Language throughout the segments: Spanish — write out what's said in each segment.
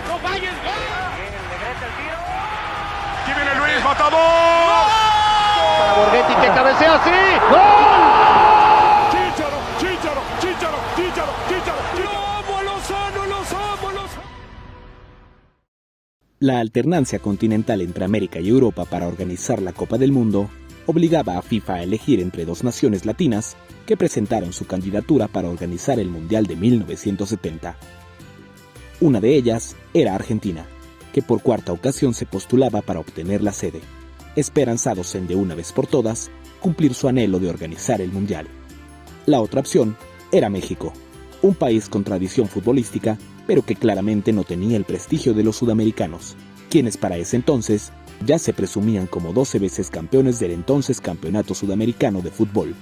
¡No falles, gol! Negrete el tiro. ¡Aquí viene Luis, matador! Para Borghetti, que cabecea así. ¡Gol! ¡Chícharo, Chícharo, Chícharo, Chícharo, Chícharo! ¡Lo amo, Lozano, los amo, los amo! La alternancia continental entre América y Europa para organizar la Copa del Mundo obligaba a FIFA a elegir entre dos naciones latinas que presentaron su candidatura para organizar el Mundial de 1970. Una de ellas era Argentina, que por cuarta ocasión se postulaba para obtener la sede, esperanzados en de una vez por todas cumplir su anhelo de organizar el Mundial. La otra opción era México, un país con tradición futbolística, pero que claramente no tenía el prestigio de los sudamericanos, quienes para ese entonces ya se presumían como 12 veces campeones del entonces Campeonato Sudamericano de Fútbol.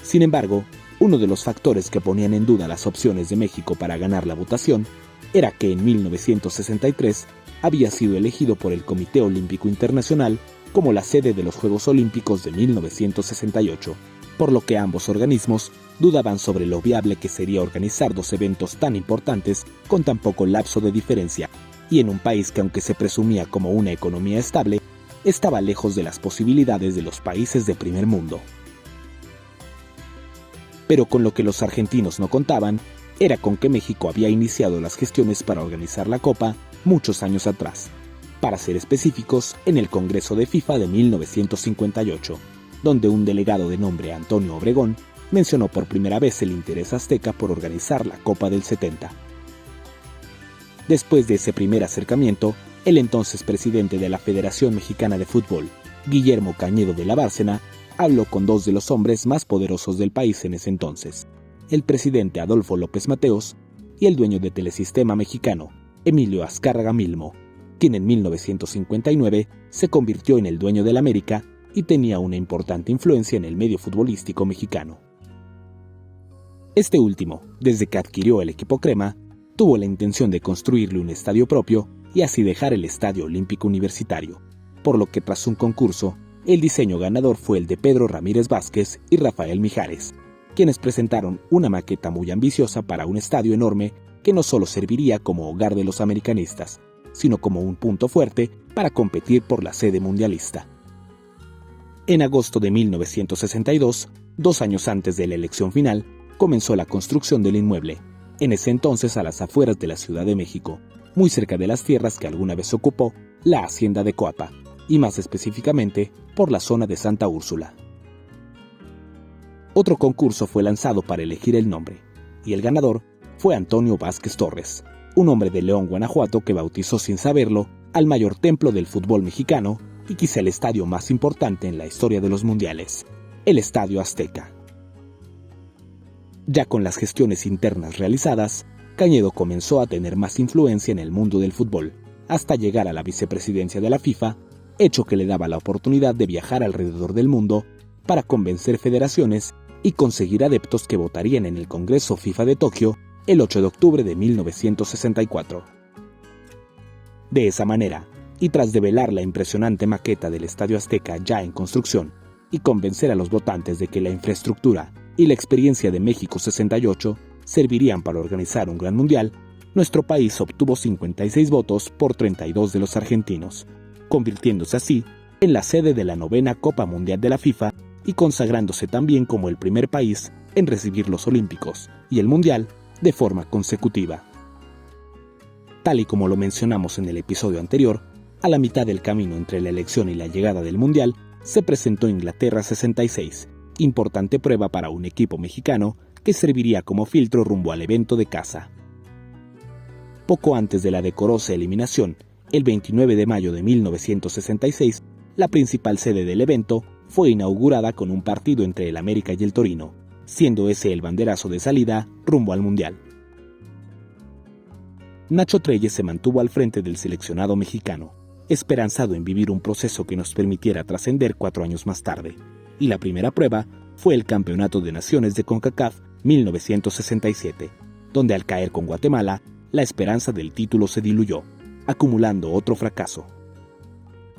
Sin embargo, uno de los factores que ponían en duda las opciones de México para ganar la votación era que en 1963 había sido elegido por el Comité Olímpico Internacional como la sede de los Juegos Olímpicos de 1968, por lo que ambos organismos dudaban sobre lo viable que sería organizar dos eventos tan importantes con tan poco lapso de diferencia, y en un país que, aunque se presumía como una economía estable, estaba lejos de las posibilidades de los países de primer mundo. Pero con lo que los argentinos no contaban era con que México había iniciado las gestiones para organizar la Copa muchos años atrás, para ser específicos, en el Congreso de FIFA de 1958, donde un delegado de nombre Antonio Obregón mencionó por primera vez el interés azteca por organizar la Copa del 70. Después de ese primer acercamiento, el entonces presidente de la Federación Mexicana de Fútbol, Guillermo Cañedo de la Bárcena, habló con dos de los hombres más poderosos del país en ese entonces, el presidente Adolfo López Mateos y el dueño de Telesistema Mexicano, Emilio Azcárraga Milmo, quien en 1959 se convirtió en el dueño del América y tenía una importante influencia en el medio futbolístico mexicano. Este último, desde que adquirió el equipo crema, tuvo la intención de construirle un estadio propio y así dejar el Estadio Olímpico Universitario, por lo que tras un concurso, el diseño ganador fue el de Pedro Ramírez Vázquez y Rafael Mijares, quienes presentaron una maqueta muy ambiciosa para un estadio enorme que no solo serviría como hogar de los americanistas, sino como un punto fuerte para competir por la sede mundialista. En agosto de 1962, 2 años antes de la elección final, comenzó la construcción del inmueble, en ese entonces a las afueras de la Ciudad de México, muy cerca de las tierras que alguna vez ocupó la hacienda de Coapa, y más específicamente por la zona de Santa Úrsula. Otro concurso fue lanzado para elegir el nombre, y el ganador fue Antonio Vázquez Torres, un hombre de León, Guanajuato, que bautizó sin saberlo al mayor templo del fútbol mexicano y quizá el estadio más importante en la historia de los mundiales, el Estadio Azteca. Ya con las gestiones internas realizadas, Cañedo comenzó a tener más influencia en el mundo del fútbol, hasta llegar a la vicepresidencia de la FIFA, hecho que le daba la oportunidad de viajar alrededor del mundo para convencer federaciones y conseguir adeptos que votarían en el Congreso FIFA de Tokio el 8 de octubre de 1964. De esa manera, y tras develar la impresionante maqueta del Estadio Azteca ya en construcción y convencer a los votantes de que la infraestructura y la experiencia de México 68 servirían para organizar un gran mundial, nuestro país obtuvo 56 votos por 32 de los argentinos, convirtiéndose así en la sede de la 9ª Copa Mundial de la FIFA y consagrándose también como el primer país en recibir los Olímpicos y el Mundial de forma consecutiva. Tal y como lo mencionamos en el episodio anterior, a la mitad del camino entre la elección y la llegada del Mundial, se presentó Inglaterra 66, importante prueba para un equipo mexicano que serviría como filtro rumbo al evento de casa. Poco antes de la decorosa eliminación, el 29 de mayo de 1966, la principal sede del evento fue inaugurada con un partido entre el América y el Torino, siendo ese el banderazo de salida rumbo al Mundial. Nacho Treyes se mantuvo al frente del seleccionado mexicano, esperanzado en vivir un proceso que nos permitiera trascender 4 años más tarde, y la primera prueba fue el Campeonato de Naciones de CONCACAF 1967, donde al caer con Guatemala, la esperanza del título se diluyó, acumulando otro fracaso.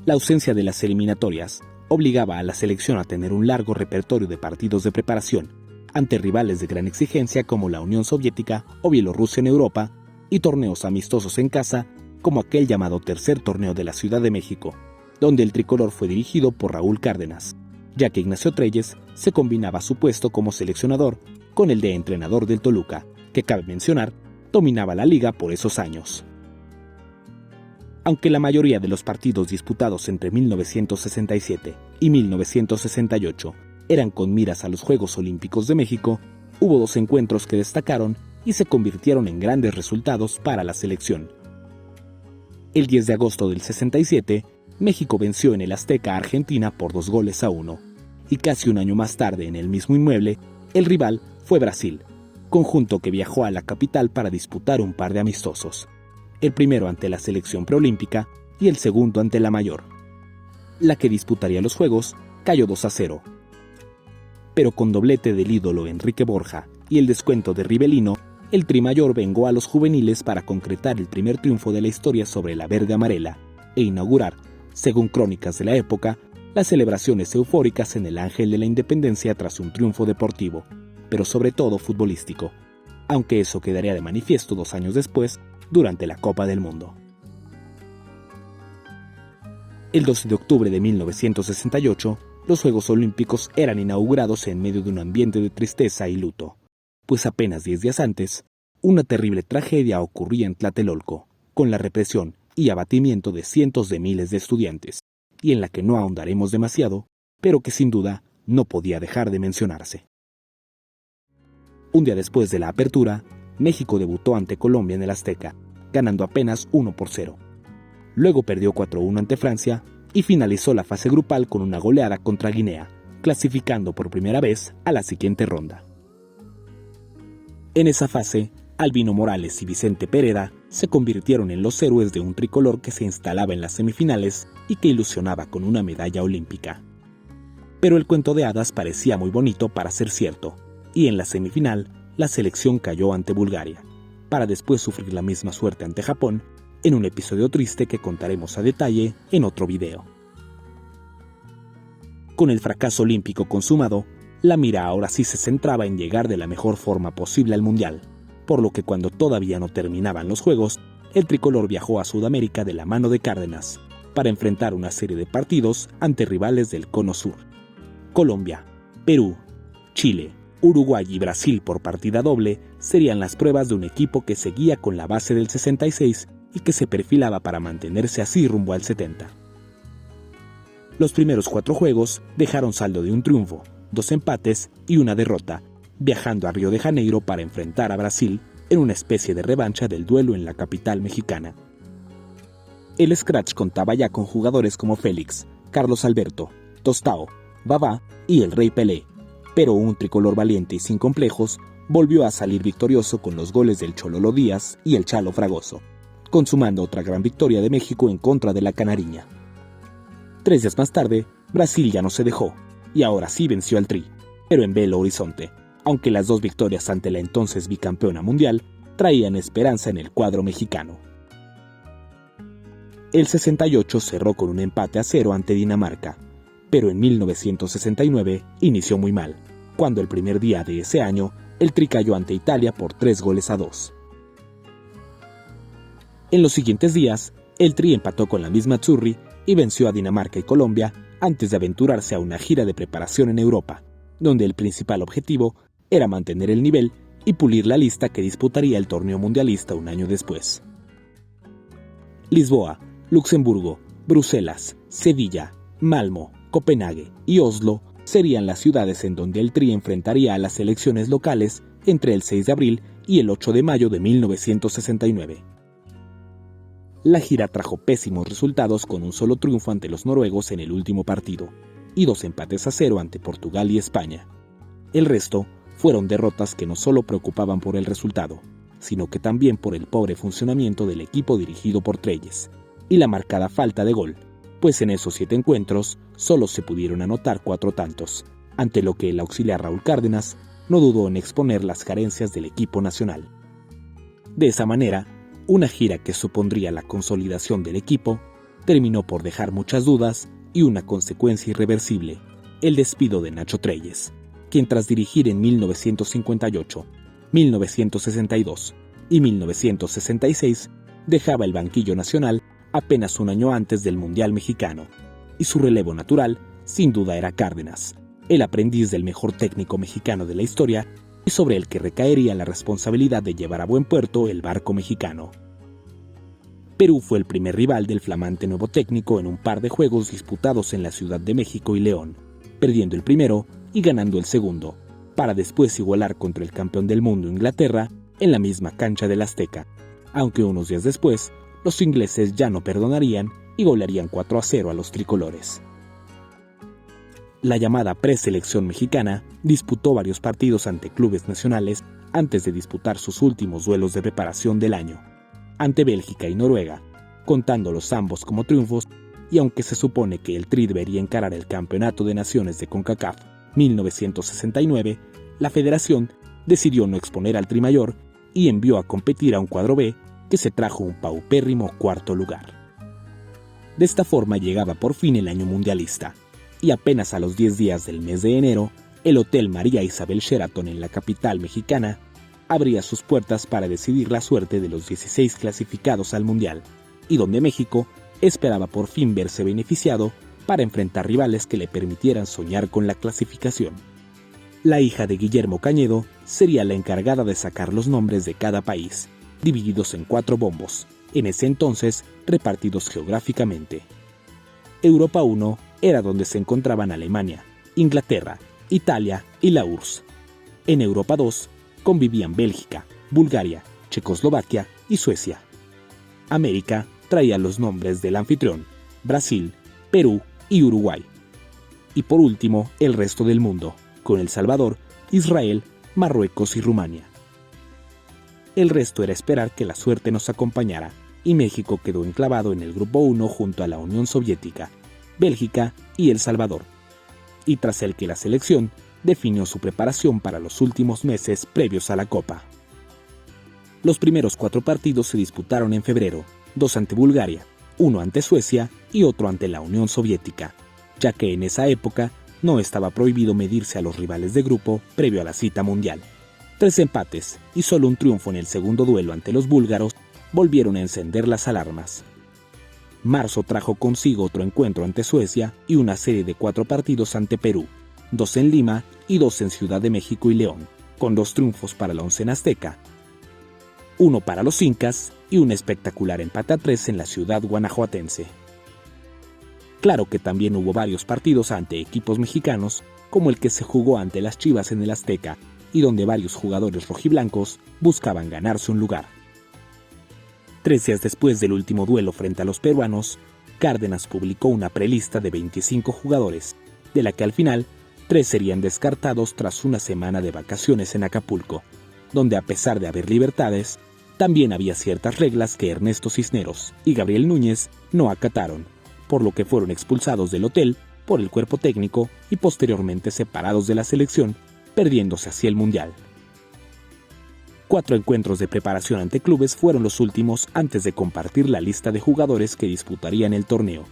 La ausencia de las eliminatorias obligaba a la selección a tener un largo repertorio de partidos de preparación ante rivales de gran exigencia como la Unión Soviética o Bielorrusia en Europa y torneos amistosos en casa, como aquel llamado Tercer Torneo de la Ciudad de México, donde el tricolor fue dirigido por Raúl Cárdenas, ya que Ignacio Treyes se combinaba su puesto como seleccionador con el de entrenador del Toluca, que cabe mencionar, dominaba la liga por esos años. Aunque la mayoría de los partidos disputados entre 1967 y 1968 eran con miras a los Juegos Olímpicos de México, hubo 2 encuentros que destacaron y se convirtieron en grandes resultados para la selección. El 10 de agosto del 67, México venció en el Azteca a Argentina por 2-1, y casi un año más tarde en el mismo inmueble, el rival fue Brasil, conjunto que viajó a la capital para disputar un par de amistosos, el primero ante la selección preolímpica y el segundo ante la mayor. La que disputaría los Juegos cayó 2-0. Pero con doblete del ídolo Enrique Borja y el descuento de Rivelino, el Tri Mayor vengó a los juveniles para concretar el primer triunfo de la historia sobre la verde amarela e inaugurar, según crónicas de la época, las celebraciones eufóricas en el Ángel de la Independencia tras un triunfo deportivo, pero sobre todo futbolístico, aunque eso quedaría de manifiesto 2 años después, durante la Copa del Mundo. El 12 de octubre de 1968, los Juegos Olímpicos eran inaugurados en medio de un ambiente de tristeza y luto, pues apenas 10 días antes, una terrible tragedia ocurría en Tlatelolco, con la represión y abatimiento de cientos de miles de estudiantes, y en la que no ahondaremos demasiado, pero que sin duda no podía dejar de mencionarse. Un día después de la apertura, México debutó ante Colombia en el Azteca, ganando apenas 1-0. Luego perdió 4-1 ante Francia y finalizó la fase grupal con una goleada contra Guinea, clasificando por primera vez a la siguiente ronda. En esa fase, Albino Morales y Vicente Pereda se convirtieron en los héroes de un tricolor que se instalaba en las semifinales y que ilusionaba con una medalla olímpica. Pero el cuento de hadas parecía muy bonito para ser cierto, y en la semifinal, la selección cayó ante Bulgaria, para después sufrir la misma suerte ante Japón, en un episodio triste que contaremos a detalle en otro video. Con el fracaso olímpico consumado, la mira ahora sí se centraba en llegar de la mejor forma posible al Mundial, por lo que cuando todavía no terminaban los Juegos, el tricolor viajó a Sudamérica de la mano de Cárdenas, para enfrentar una serie de partidos ante rivales del Cono Sur. Colombia, Perú, Chile, Uruguay y Brasil por partida doble serían las pruebas de un equipo que seguía con la base del 66 y que se perfilaba para mantenerse así rumbo al 70. Los primeros 4 juegos dejaron saldo de un triunfo, 2 empates y una derrota, viajando a Río de Janeiro para enfrentar a Brasil en una especie de revancha del duelo en la capital mexicana. El Scratch contaba ya con jugadores como Félix, Carlos Alberto, Tostao, Babá y el Rey Pelé, pero un tricolor valiente y sin complejos volvió a salir victorioso con los goles del Chololo Díaz y el Chalo Fragoso, consumando otra gran victoria de México en contra de la Canariña. 3 días más tarde, Brasil ya no se dejó, y ahora sí venció al Tri, pero en Belo Horizonte, aunque las 2 victorias ante la entonces bicampeona mundial traían esperanza en el cuadro mexicano. El 68 cerró con un empate a 0 ante Dinamarca, pero en 1969 inició muy mal, cuando el primer día de ese año el Tri cayó ante Italia por 3-2. En los siguientes días, el Tri empató con la misma Azzurri y venció a Dinamarca y Colombia antes de aventurarse a una gira de preparación en Europa, donde el principal objetivo era mantener el nivel y pulir la lista que disputaría el torneo mundialista un año después. Lisboa, Luxemburgo, Bruselas, Sevilla, Malmö, Copenhague y Oslo serían las ciudades en donde el Tri enfrentaría a las selecciones locales entre el 6 de abril y el 8 de mayo de 1969. La gira trajo pésimos resultados con un solo triunfo ante los noruegos en el último partido y 2 empates a 0 ante Portugal y España. El resto fueron derrotas que no solo preocupaban por el resultado, sino que también por el pobre funcionamiento del equipo dirigido por Treyes y la marcada falta de gol, pues en esos 7 encuentros solo se pudieron anotar 4 tantos, ante lo que el auxiliar Raúl Cárdenas no dudó en exponer las carencias del equipo nacional. De esa manera, una gira que supondría la consolidación del equipo terminó por dejar muchas dudas y una consecuencia irreversible, el despido de Nacho Treyes, quien tras dirigir en 1958, 1962 y 1966 dejaba el banquillo nacional apenas un año antes del Mundial Mexicano, y su relevo natural, sin duda, era Cárdenas, el aprendiz del mejor técnico mexicano de la historia y sobre el que recaería la responsabilidad de llevar a buen puerto el barco mexicano. Perú fue el primer rival del flamante nuevo técnico en un par de juegos disputados en la Ciudad de México y León, perdiendo el primero y ganando el segundo, para después igualar contra el campeón del mundo Inglaterra en la misma cancha del Azteca, aunque unos días después los ingleses ya no perdonarían y golearían 4-0 a los tricolores. La llamada preselección mexicana disputó varios partidos ante clubes nacionales antes de disputar sus últimos duelos de preparación del año, ante Bélgica y Noruega, contándolos ambos como triunfos, y aunque se supone que el Tri debería encarar el Campeonato de Naciones de CONCACAF 1969, la federación decidió no exponer al Tri mayor y envió a competir a un cuadro B que se trajo un paupérrimo cuarto lugar. De esta forma llegaba por fin el año mundialista, y apenas a los 10 días del mes de enero, el Hotel María Isabel Sheraton en la capital mexicana abría sus puertas para decidir la suerte de los 16 clasificados al Mundial, y donde México esperaba por fin verse beneficiado para enfrentar rivales que le permitieran soñar con la clasificación. La hija de Guillermo Cañedo sería la encargada de sacar los nombres de cada país, divididos en 4 bombos, en ese entonces repartidos geográficamente. Europa 1 era donde se encontraban Alemania, Inglaterra, Italia y la URSS. En Europa 2 convivían Bélgica, Bulgaria, Checoslovaquia y Suecia. América traía los nombres del anfitrión, Brasil, Perú y Uruguay. Y por último, el resto del mundo, con El Salvador, Israel, Marruecos y Rumania. El resto era esperar que la suerte nos acompañara, y México quedó enclavado en el Grupo 1 junto a la Unión Soviética, Bélgica y El Salvador, y tras el que la selección definió su preparación para los últimos meses previos a la Copa. Los primeros 4 partidos se disputaron en febrero, 2 ante Bulgaria, 1 ante Suecia y otro ante la Unión Soviética, ya que en esa época no estaba prohibido medirse a los rivales de grupo previo a la cita mundial. 3 empates y solo un triunfo en el segundo duelo ante los búlgaros volvieron a encender las alarmas. Marzo trajo consigo otro encuentro ante Suecia y una serie de 4 partidos ante Perú, 2 en Lima y 2 en Ciudad de México y León, con 2 triunfos para la oncena azteca, 1 para los incas y un espectacular empate a 3 en la ciudad guanajuatense. Claro que también hubo varios partidos ante equipos mexicanos, como el que se jugó ante las Chivas en el Azteca, y donde varios jugadores rojiblancos buscaban ganarse un lugar. 3 días después del último duelo frente a los peruanos, Cárdenas publicó una prelista de 25 jugadores, de la que al final 3 serían descartados tras una semana de vacaciones en Acapulco, donde a pesar de haber libertades, también había ciertas reglas que Ernesto Cisneros y Gabriel Núñez no acataron, por lo que fueron expulsados del hotel por el cuerpo técnico y posteriormente separados de la selección, perdiéndose así el Mundial. 4 encuentros de preparación ante clubes fueron los últimos antes de compartir la lista de jugadores que disputarían el torneo,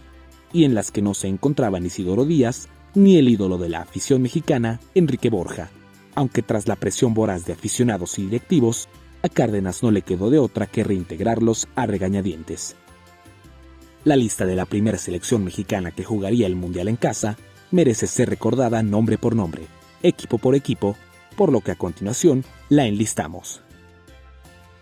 y en las que no se encontraban Isidoro Díaz ni el ídolo de la afición mexicana, Enrique Borja, aunque tras la presión voraz de aficionados y directivos, a Cárdenas no le quedó de otra que reintegrarlos a regañadientes. La lista de la primera selección mexicana que jugaría el Mundial en casa merece ser recordada nombre por nombre, equipo por equipo, por lo que a continuación la enlistamos.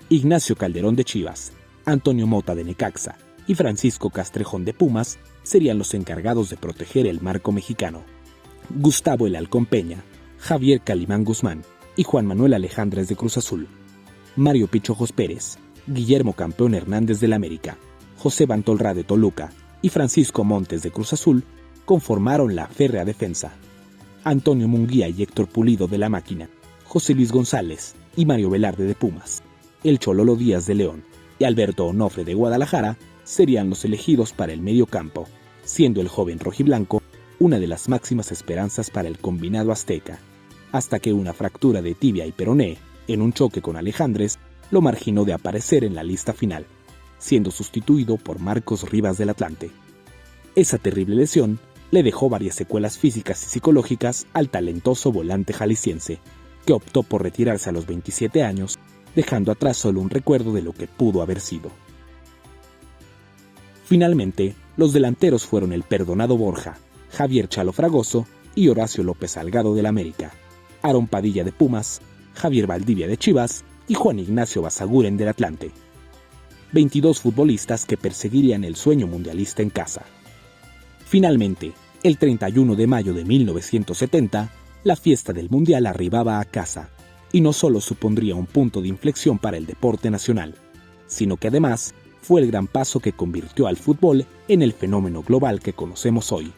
Ignacio Calderón de Chivas, Antonio Mota de Necaxa y Francisco Castrejón de Pumas serían los encargados de proteger el marco mexicano. Gustavo El Halcón Peña, Javier Calimán Guzmán y Juan Manuel Alejandres de Cruz Azul. Mario Pichojos Pérez, Guillermo Campeón Hernández del América, José Bantolrá de Toluca y Francisco Montes de Cruz Azul conformaron la férrea defensa. Antonio Munguía y Héctor Pulido de La Máquina, José Luis González y Mario Velarde de Pumas, el Chololo Díaz de León y Alberto Onofre de Guadalajara serían los elegidos para el medio campo, siendo el joven rojiblanco una de las máximas esperanzas para el combinado azteca, hasta que una fractura de tibia y peroné en un choque con Alejandres lo marginó de aparecer en la lista final, siendo sustituido por Marcos Rivas del Atlante. Esa terrible lesión le dejó varias secuelas físicas y psicológicas al talentoso volante jalisciense, que optó por retirarse a los 27 años dejando atrás solo un recuerdo de lo que pudo haber sido. Finalmente, los delanteros fueron el perdonado Borja, Javier Chalo Fragoso y Horacio López Salgado del América, Aarón Padilla de Pumas, Javier Valdivia de Chivas y Juan Ignacio Basaguren del Atlante. 22 futbolistas que perseguirían el sueño mundialista en casa. Finalmente, el 31 de mayo de 1970, la fiesta del Mundial arribaba a casa, y no solo supondría un punto de inflexión para el deporte nacional, sino que además fue el gran paso que convirtió al fútbol en el fenómeno global que conocemos hoy.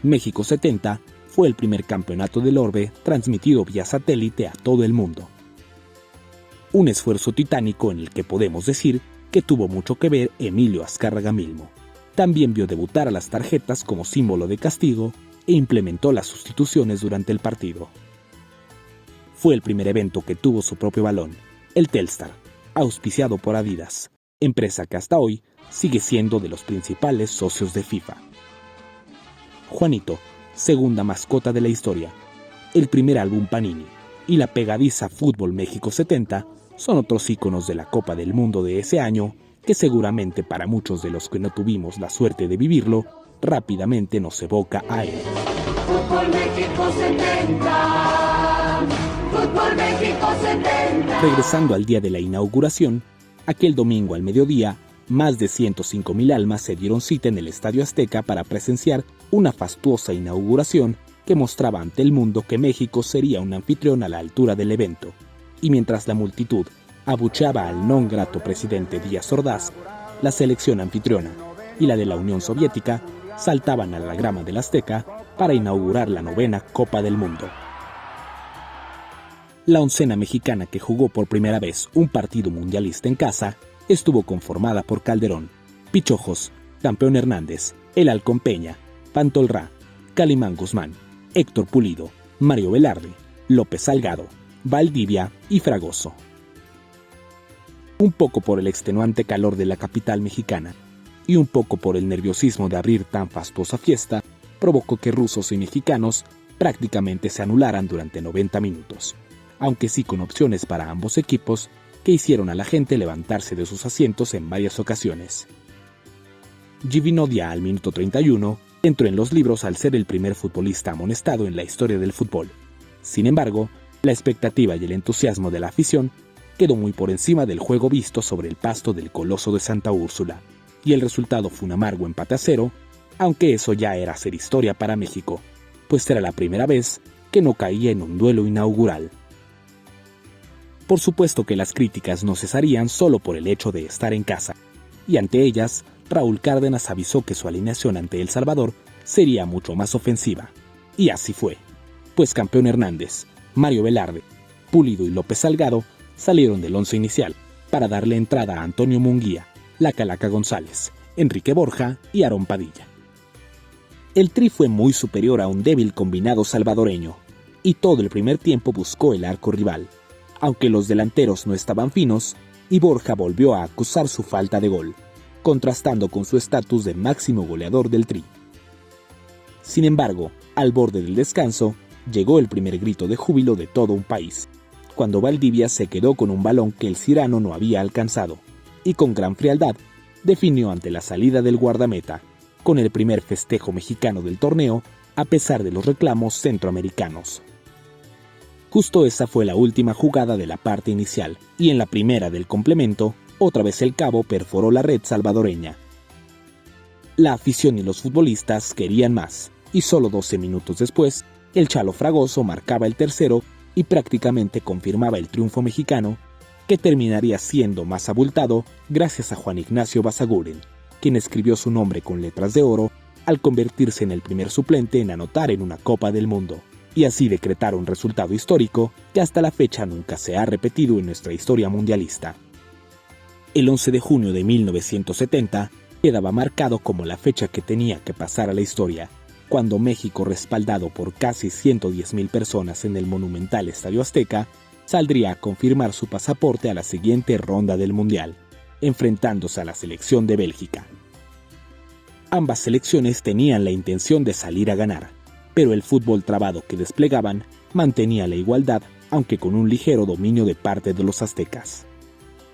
México 70 fue el primer campeonato del orbe transmitido vía satélite a todo el mundo. Un esfuerzo titánico en el que podemos decir que tuvo mucho que ver Emilio Azcárraga Milmo. También vio debutar a las tarjetas como símbolo de castigo e implementó las sustituciones durante el partido. Fue el primer evento que tuvo su propio balón, el Telstar, auspiciado por Adidas, empresa que hasta hoy sigue siendo de los principales socios de FIFA. Juanito, segunda mascota de la historia, el primer álbum Panini y la pegadiza Fútbol México 70 son otros íconos de la Copa del Mundo de ese año que seguramente para muchos de los que no tuvimos la suerte de vivirlo, rápidamente nos evoca a él. Fútbol México 70, Fútbol México 70. Regresando al día de la inauguración, aquel domingo al mediodía, más de 105,000 almas se dieron cita en el Estadio Azteca para presenciar una fastuosa inauguración que mostraba ante el mundo que México sería un anfitrión a la altura del evento. Y mientras la multitud abucheaba al non grato presidente Díaz Ordaz, la selección anfitriona y la de la Unión Soviética saltaban a la grama del Azteca para inaugurar la 9ª Copa del Mundo. La oncena mexicana que jugó por primera vez un partido mundialista en casa estuvo conformada por Calderón, Pichojos, Campeón Hernández, El Halcón Peña, Pantolrá, Calimán Guzmán, Héctor Pulido, Mario Velarde, López Salgado, Valdivia y Fragoso. Un poco por el extenuante calor de la capital mexicana y un poco por el nerviosismo de abrir tan fastuosa fiesta, provocó que rusos y mexicanos prácticamente se anularan durante 90 minutos, aunque sí con opciones para ambos equipos que hicieron a la gente levantarse de sus asientos en varias ocasiones. Givinodia al minuto 31 entró en los libros al ser el primer futbolista amonestado en la historia del fútbol. Sin embargo, la expectativa y el entusiasmo de la afición quedó muy por encima del juego visto sobre el pasto del Coloso de Santa Úrsula, y el resultado fue un amargo empate a 0, aunque eso ya era hacer historia para México, pues era la primera vez que no caía en un duelo inaugural. Por supuesto que las críticas no cesarían solo por el hecho de estar en casa, y ante ellas, Raúl Cárdenas avisó que su alineación ante El Salvador sería mucho más ofensiva. Y así fue, pues Campeón Hernández, Mario Velarde, Pulido y López Salgado salieron del once inicial para darle entrada a Antonio Munguía, La Calaca González, Enrique Borja y Aarón Padilla. El Tri fue muy superior a un débil combinado salvadoreño, y todo el primer tiempo buscó el arco rival, aunque los delanteros no estaban finos, y Borja volvió a acusar su falta de gol, contrastando con su estatus de máximo goleador del Tri. Sin embargo, al borde del descanso, llegó el primer grito de júbilo de todo un país, cuando Valdivia se quedó con un balón que el Cirano no había alcanzado, y con gran frialdad definió ante la salida del guardameta, con el primer festejo mexicano del torneo, a pesar de los reclamos centroamericanos. Justo esa fue la última jugada de la parte inicial, y en la primera del complemento, otra vez el Cabo perforó la red salvadoreña. La afición y los futbolistas querían más, y solo 12 minutos después, el Chalo Fragoso marcaba el tercero y prácticamente confirmaba el triunfo mexicano, que terminaría siendo más abultado gracias a Juan Ignacio Basaguren, quien escribió su nombre con letras de oro al convertirse en el primer suplente en anotar en una Copa del Mundo, y así decretar un resultado histórico que hasta la fecha nunca se ha repetido en nuestra historia mundialista. El 11 de junio de 1970 quedaba marcado como la fecha que tenía que pasar a la historia, cuando México, respaldado por casi 110,000 personas en el monumental Estadio Azteca, saldría a confirmar su pasaporte a la siguiente ronda del Mundial, enfrentándose a la selección de Bélgica. Ambas selecciones tenían la intención de salir a ganar, pero el fútbol trabado que desplegaban mantenía la igualdad aunque con un ligero dominio de parte de los aztecas.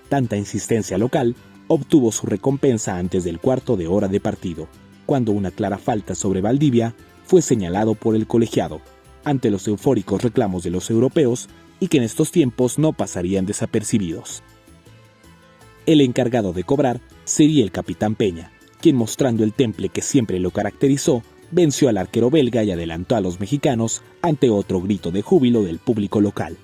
Tanta insistencia local obtuvo su recompensa antes del cuarto de hora de partido, cuando una clara falta sobre Valdivia fue señalado por el colegiado, ante los eufóricos reclamos de los europeos y que en estos tiempos no pasarían desapercibidos. El encargado de cobrar sería el capitán Peña, quien, mostrando el temple que siempre lo caracterizó, venció al arquero belga y adelantó a los mexicanos ante otro grito de júbilo del público local.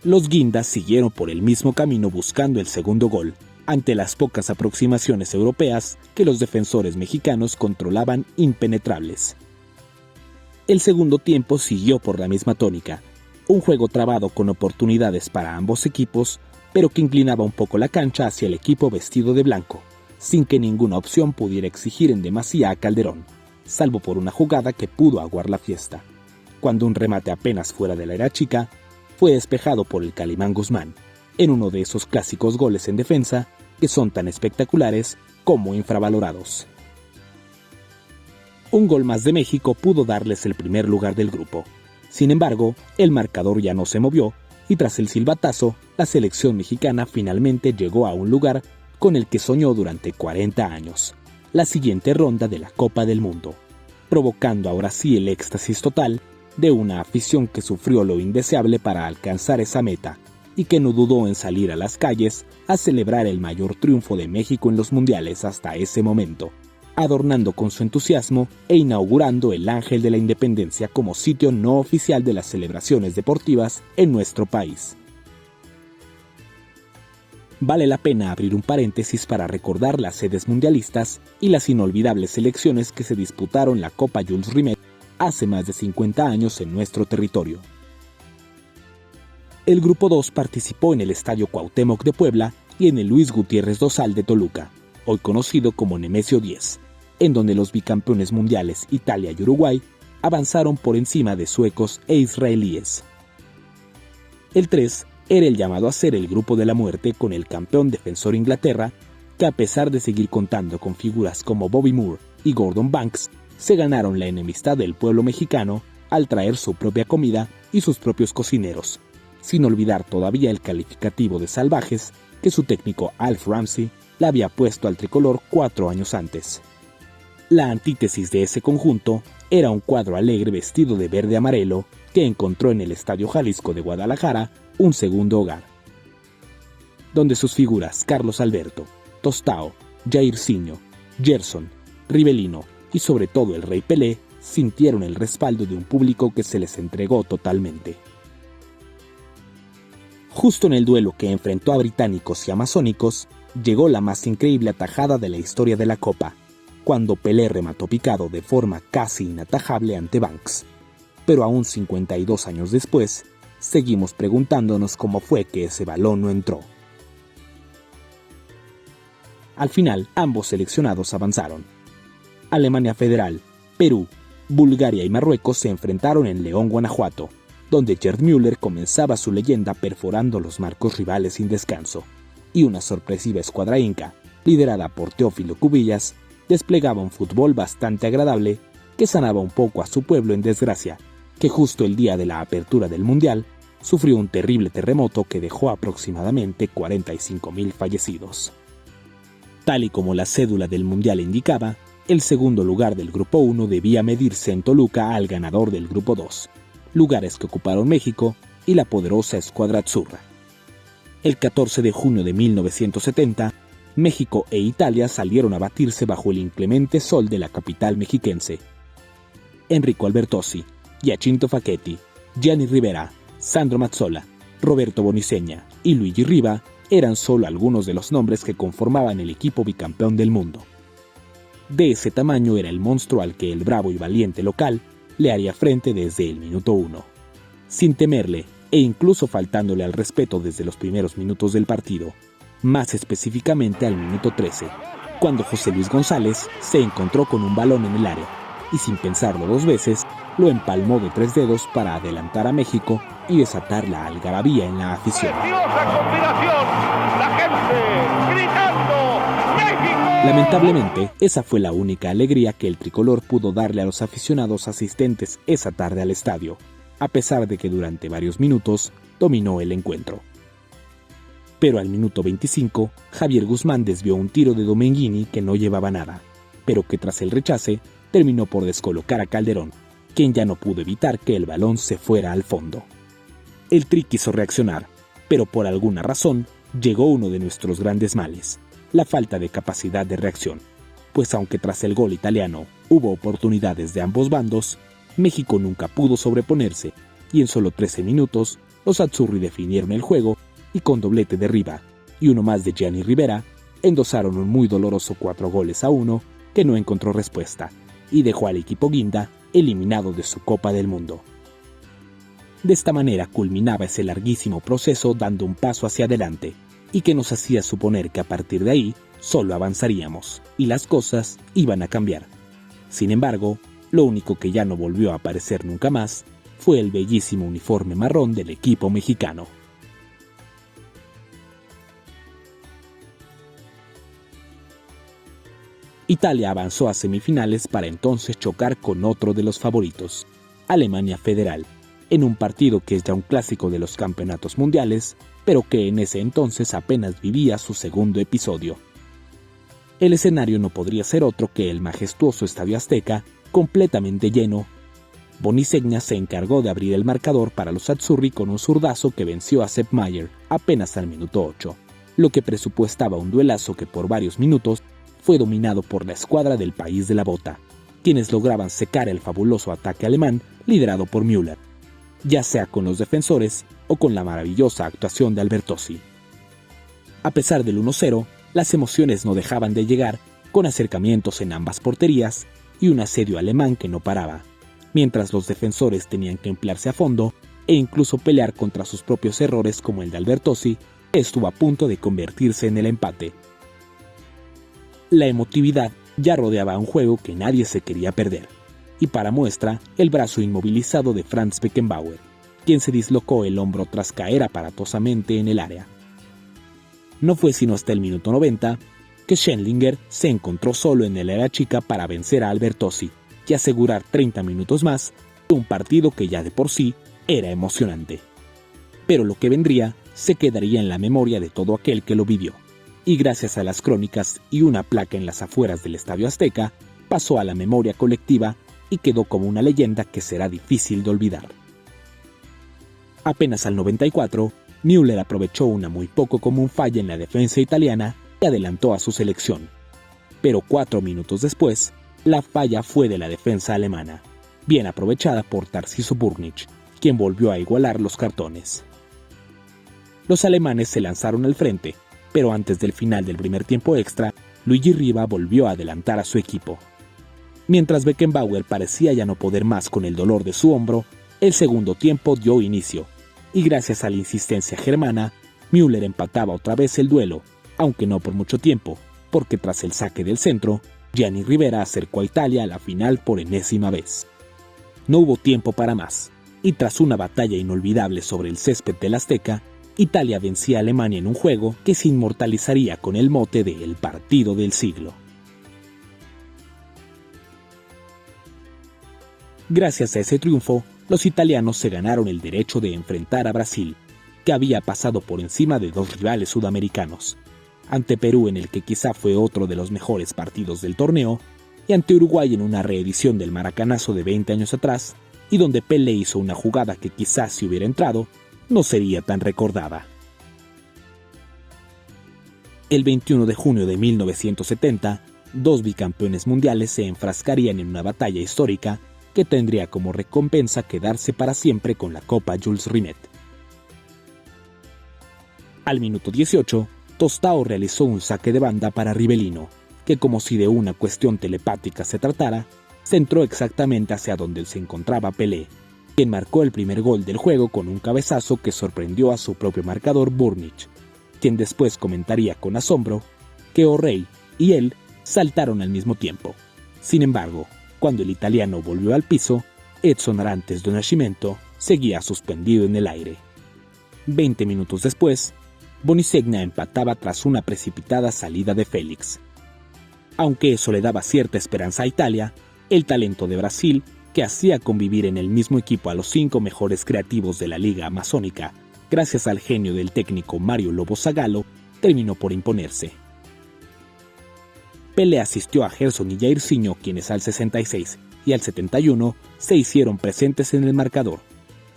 Los guindas siguieron por el mismo camino buscando el segundo gol, ante las pocas aproximaciones europeas que los defensores mexicanos controlaban impenetrables. El segundo tiempo siguió por la misma tónica, un juego trabado con oportunidades para ambos equipos, pero que inclinaba un poco la cancha hacia el equipo vestido de blanco, sin que ninguna opción pudiera exigir en demasía a Calderón, salvo por una jugada que pudo aguar la fiesta, cuando un remate apenas fuera del área chica fue despejado por el Calimán Guzmán, en uno de esos clásicos goles en defensa que son tan espectaculares como infravalorados. Un gol más de México pudo darles el primer lugar del grupo. Sin embargo, el marcador ya no se movió y tras el silbatazo, la selección mexicana finalmente llegó a un lugar con el que soñó durante 40 años, la siguiente ronda de la Copa del Mundo, provocando ahora sí el éxtasis total de una afición que sufrió lo indeseable para alcanzar esa meta y que no dudó en salir a las calles a celebrar el mayor triunfo de México en los mundiales hasta ese momento, adornando con su entusiasmo e inaugurando el Ángel de la Independencia como sitio no oficial de las celebraciones deportivas en nuestro país. Vale la pena abrir un paréntesis para recordar las sedes mundialistas y las inolvidables selecciones que se disputaron la Copa Jules Rimet hace más de 50 años en nuestro territorio. El Grupo 2 participó en el Estadio Cuauhtémoc de Puebla y en el Luis Gutiérrez Dosal de Toluca, hoy conocido como Nemesio X, en donde los bicampeones mundiales Italia y Uruguay avanzaron por encima de suecos e israelíes. El 3 era el llamado a ser el grupo de la muerte con el campeón defensor Inglaterra, que a pesar de seguir contando con figuras como Bobby Moore y Gordon Banks, se ganaron la enemistad del pueblo mexicano al traer su propia comida y sus propios cocineros, sin olvidar todavía el calificativo de salvajes que su técnico Alf Ramsey le había puesto al tricolor 4 años antes. La antítesis de ese conjunto era un cuadro alegre vestido de verde-amarelo que encontró en el Estadio Jalisco de Guadalajara un segundo hogar, donde sus figuras Carlos Alberto, Tostao, Jairzinho, Gerson, Rivelino y sobre todo el Rey Pelé sintieron el respaldo de un público que se les entregó totalmente. Justo en el duelo que enfrentó a británicos y amazónicos, llegó la más increíble atajada de la historia de la Copa, cuando Pelé remató picado de forma casi inatajable ante Banks. Pero aún 52 años después, seguimos preguntándonos cómo fue que ese balón no entró. Al final, ambos seleccionados avanzaron. Alemania Federal, Perú, Bulgaria y Marruecos se enfrentaron en León, Guanajuato, donde Gerd Müller comenzaba su leyenda perforando los marcos rivales sin descanso, y una sorpresiva escuadra inca, liderada por Teófilo Cubillas, desplegaba un fútbol bastante agradable que sanaba un poco a su pueblo en desgracia, que justo el día de la apertura del Mundial sufrió un terrible terremoto que dejó aproximadamente 45,000 fallecidos. Tal y como la cédula del Mundial indicaba, el segundo lugar del Grupo 1 debía medirse en Toluca al ganador del Grupo 2, lugares que ocuparon México y la poderosa Escuadra Azzurra. El 14 de junio de 1970, México e Italia salieron a batirse bajo el inclemente sol de la capital mexiquense. Enrico Albertozzi, Giacinto Facchetti, Gianni Rivera, Sandro Mazzola, Roberto Boniseña y Luigi Riva eran solo algunos de los nombres que conformaban el equipo bicampeón del mundo. De ese tamaño era el monstruo al que el bravo y valiente local le haría frente desde el minuto 1. Sin temerle, e incluso faltándole al respeto desde los primeros minutos del partido, más específicamente al minuto 13, cuando José Luis González se encontró con un balón en el área, y sin pensarlo 2 veces, lo empalmó de 3 dedos para adelantar a México y desatar la algarabía en la afición. Lamentablemente, esa fue la única alegría que el tricolor pudo darle a los aficionados asistentes esa tarde al estadio, a pesar de que durante varios minutos dominó el encuentro. Pero al minuto 25, Javier Guzmán desvió un tiro de Domenghini que no llevaba nada, pero que tras el rechace terminó por descolocar a Calderón, quien ya no pudo evitar que el balón se fuera al fondo. El Tri quiso reaccionar, pero por alguna razón llegó uno de nuestros grandes males, la falta de capacidad de reacción, pues aunque tras el gol italiano hubo oportunidades de ambos bandos, México nunca pudo sobreponerse y en solo 13 minutos los azzurri definieron el juego y con doblete de Riva y uno más de Gianni Rivera endosaron un muy doloroso 4-1 que no encontró respuesta y dejó al equipo guinda eliminado de su Copa del Mundo. De esta manera culminaba ese larguísimo proceso dando un paso hacia adelante y que nos hacía suponer que a partir de ahí solo avanzaríamos y las cosas iban a cambiar. Sin embargo, lo único que ya no volvió a aparecer nunca más fue el bellísimo uniforme marrón del equipo mexicano. Italia avanzó a semifinales para entonces chocar con otro de los favoritos, Alemania Federal, en un partido que es ya un clásico de los campeonatos mundiales, pero que en ese entonces apenas vivía su segundo episodio. El escenario no podría ser otro que el majestuoso Estadio Azteca, completamente lleno. Bonissegna se encargó de abrir el marcador para los azzurri con un zurdazo que venció a Sepp Maier apenas al minuto 8, lo que presupuestaba un duelazo que por varios minutos fue dominado por la escuadra del país de la bota, quienes lograban secar el fabuloso ataque alemán liderado por Müller, ya sea con los defensores o con la maravillosa actuación de Albertossi. A pesar del 1-0, las emociones no dejaban de llegar, con acercamientos en ambas porterías y un asedio alemán que no paraba, mientras los defensores tenían que emplearse a fondo e incluso pelear contra sus propios errores como el de Albertossi, que estuvo a punto de convertirse en el empate. La emotividad ya rodeaba un juego que nadie se quería perder, y para muestra, el brazo inmovilizado de Franz Beckenbauer, quien se dislocó el hombro tras caer aparatosamente en el área. No fue sino hasta el minuto 90 que Schindlinger se encontró solo en el área chica para vencer a Albertossi y asegurar 30 minutos más de un partido que ya de por sí era emocionante. Pero lo que vendría se quedaría en la memoria de todo aquel que lo vivió, y gracias a las crónicas y una placa en las afueras del Estadio Azteca, pasó a la memoria colectiva y quedó como una leyenda que será difícil de olvidar. Apenas al 94, Müller aprovechó una muy poco común falla en la defensa italiana y adelantó a su selección. Pero 4 minutos después, la falla fue de la defensa alemana, bien aprovechada por Tarcisio Burnic, quien volvió a igualar los cartones. Los alemanes se lanzaron al frente, pero antes del final del primer tiempo extra, Luigi Riva volvió a adelantar a su equipo. Mientras Beckenbauer parecía ya no poder más con el dolor de su hombro, el segundo tiempo dio inicio, y gracias a la insistencia germana, Müller empataba otra vez el duelo, aunque no por mucho tiempo, porque tras el saque del centro, Gianni Rivera acercó a Italia a la final por enésima vez. No hubo tiempo para más, y tras una batalla inolvidable sobre el césped del Azteca, Italia vencía a Alemania en un juego que se inmortalizaría con el mote de El Partido del Siglo. Gracias a ese triunfo, los italianos se ganaron el derecho de enfrentar a Brasil, que había pasado por encima de 2 rivales sudamericanos, ante Perú en el que quizá fue otro de los mejores partidos del torneo, y ante Uruguay en una reedición del Maracanazo de 20 años atrás, y donde Pelé hizo una jugada que quizás si hubiera entrado, no sería tan recordada. El 21 de junio de 1970, 2 bicampeones mundiales se enfrascarían en una batalla histórica que tendría como recompensa quedarse para siempre con la Copa Jules Rimet. Al minuto 18, Tostao realizó un saque de banda para Rivellino, que como si de una cuestión telepática se tratara, centró exactamente hacia donde se encontraba Pelé, quien marcó el primer gol del juego con un cabezazo que sorprendió a su propio marcador Burnic, quien después comentaría con asombro que O'Reilly y él saltaron al mismo tiempo. Sin embargo, cuando el italiano volvió al piso, Edson Arantes do Nascimento seguía suspendido en el aire. 20 minutos después, Bonissegna empataba tras una precipitada salida de Félix. Aunque eso le daba cierta esperanza a Italia, el talento de Brasil que hacía convivir en el mismo equipo a los 5 mejores creativos de la Liga Amazónica, gracias al genio del técnico Mario Lobo Zagallo, terminó por imponerse. Pelé asistió a Gerson y Jairzinho, quienes al 66 y al 71 se hicieron presentes en el marcador,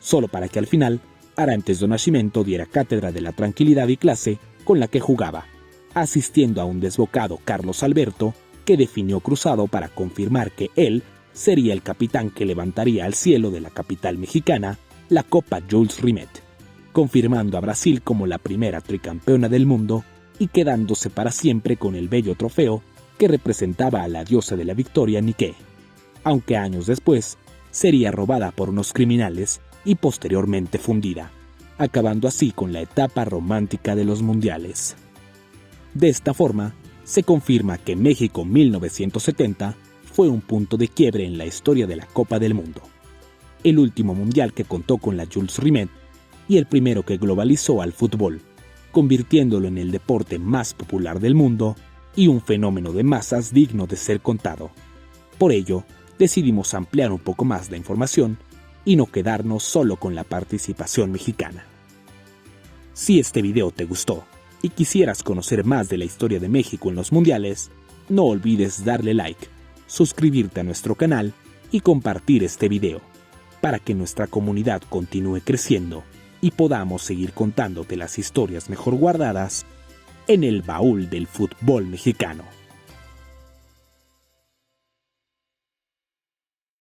solo para que al final Arantes do Nascimento diera cátedra de la tranquilidad y clase con la que jugaba, asistiendo a un desbocado Carlos Alberto que definió cruzado para confirmar que él sería el capitán que levantaría al cielo de la capital mexicana la Copa Jules Rimet, confirmando a Brasil como la primera tricampeona del mundo y quedándose para siempre con el bello trofeo que representaba a la diosa de la victoria Nike, aunque años después sería robada por unos criminales y posteriormente fundida, acabando así con la etapa romántica de los mundiales. De esta forma, se confirma que México 1970 fue un punto de quiebre en la historia de la Copa del Mundo, el último mundial que contó con la Jules Rimet y el primero que globalizó al fútbol, convirtiéndolo en el deporte más popular del mundo y un fenómeno de masas digno de ser contado. Por ello, decidimos ampliar un poco más la información y no quedarnos solo con la participación mexicana. Si este video te gustó y quisieras conocer más de la historia de México en los mundiales, no olvides darle like, suscribirte a nuestro canal y compartir este video, para que nuestra comunidad continúe creciendo y podamos seguir contándote las historias mejor guardadas en el baúl del fútbol mexicano.